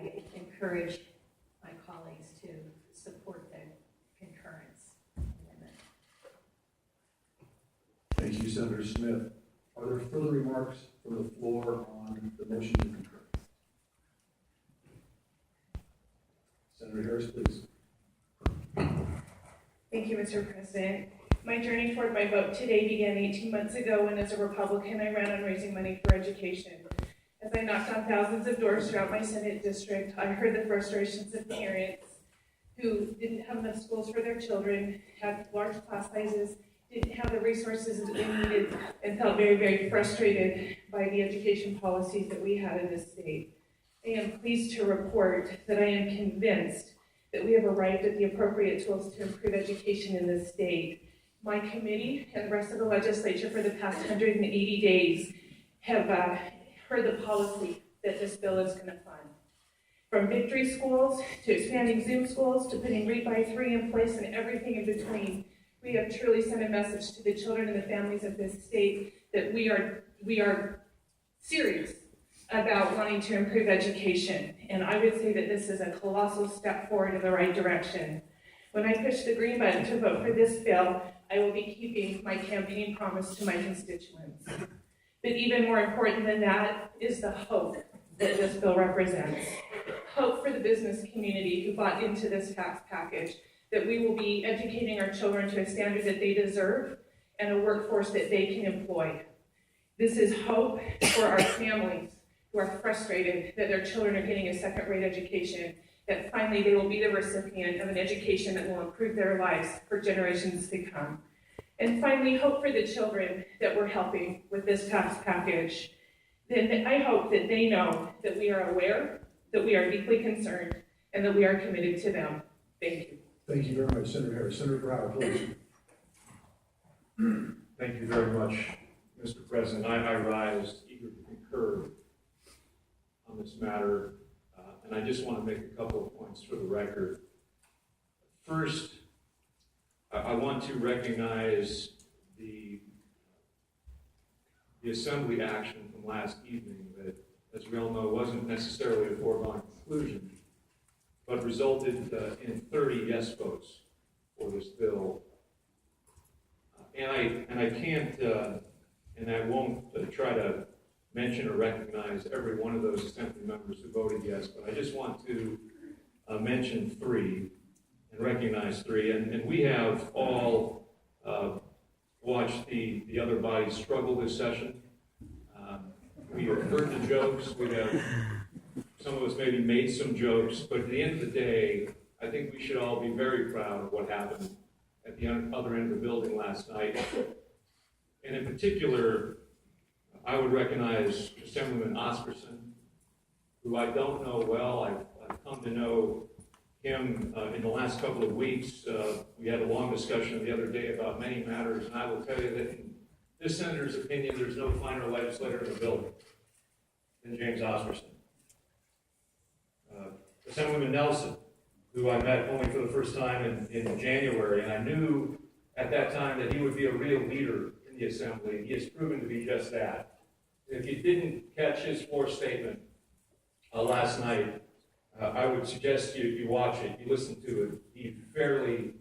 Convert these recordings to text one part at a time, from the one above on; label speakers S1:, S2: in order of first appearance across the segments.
S1: I encourage my colleagues to support the concurrence amendment.
S2: Thank you, Senator Smith. Are there further remarks from the floor on the motion to concur? Senator Harris, please.
S3: Thank you, Mr. President. My journey toward my vote today began 18 months ago when, as a Republican, I ran on raising money for education. As I knocked on thousands of doors throughout my Senate district, I heard the frustrations of parents who didn't have enough schools for their children, had large class sizes, didn't have the resources that they needed, and felt very, very frustrated by the education policies that we had in this state. I am pleased to report that I am convinced that we have arrived at the appropriate tools to improve education in this state. My committee and the rest of the legislature for the past 180 days have heard the policy that this bill is going to fund. From victory schools to expanding Zoom schools to putting Read by 3 in place and everything in between, we have truly sent a message to the children and the families of this state that we are serious about wanting to improve education. And I would say that this is a colossal step forward in the right direction. When I push the green button to vote for this bill, I will be keeping my campaign promise to my constituents. But even more important than that is the hope that this bill represents. Hope for the business community who bought into this tax package, that we will be educating our children to a standard that they deserve and a workforce that they can employ. This is hope for our families who are frustrated that their children are getting a second-rate education, that finally they will be the recipient of an education that will improve their lives for generations to come. And finally, hope for the children that we're helping with this tax package. Then I hope that they know that we are aware, that we are deeply concerned, and that we are committed to them. Thank you.
S2: Thank you very much, Senator Harris. Senator Brower, please.
S4: Thank you very much, Mr. President. I rise eager to concur on this matter, and I just want to make a couple of points for the record. First, I want to recognize the assembly action from last evening that, as we all know, wasn't necessarily a foregone conclusion, but resulted in 30 yes votes for this bill. And I can't, and I won't try to mention or recognize every one of those assembly members who voted yes, but I just want to mention 3 and recognize 3. And we have all watched the other bodies struggle this session. We have heard the jokes. We have, some of us maybe made some jokes, but at the end of the day, I think we should all be very proud of what happened at the other end of the building last night. And in particular, I would recognize Assemblyman Oscarson, who I don't know well. I've come to know him in the last couple of weeks. We had a long discussion the other day about many matters, and I will tell you that in this senator's opinion, there's no finer legislator in the building than James Oscarson. Assemblyman Nelson, who I met only for the first time in January, and I knew at that time that he would be a real leader in the Assembly. He has proven to be just that. If you didn't catch his floor statement last night, I would suggest you watch it, you listen to it. He fairly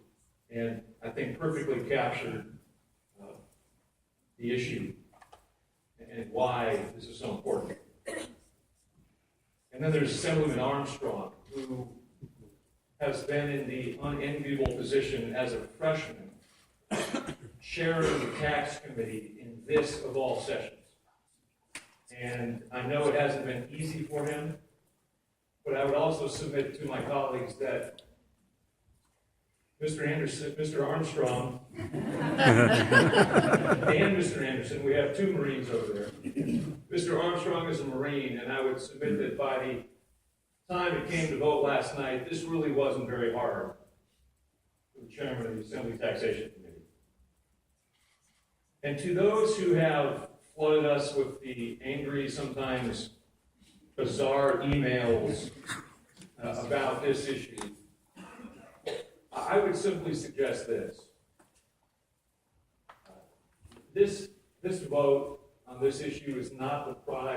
S4: and I think perfectly captured the issue and why this is so important. And then there's Assemblyman Armstrong, who has been in the unenviable position as a freshman, chairing the tax committee in this of all sessions. And I know it hasn't been easy for him, but I would also submit to my colleagues that Mr. Armstrong, and Mr. Anderson, we have 2 Marines over there. Mr. Armstrong is a Marine, and I would submit that by the time it came to vote last night, this really wasn't very hard for the chairman of the Assembly Taxation Committee. And to those who have flooded us with the angry, sometimes bizarre emails about this issue, I would simply suggest this. This vote on this issue is not the product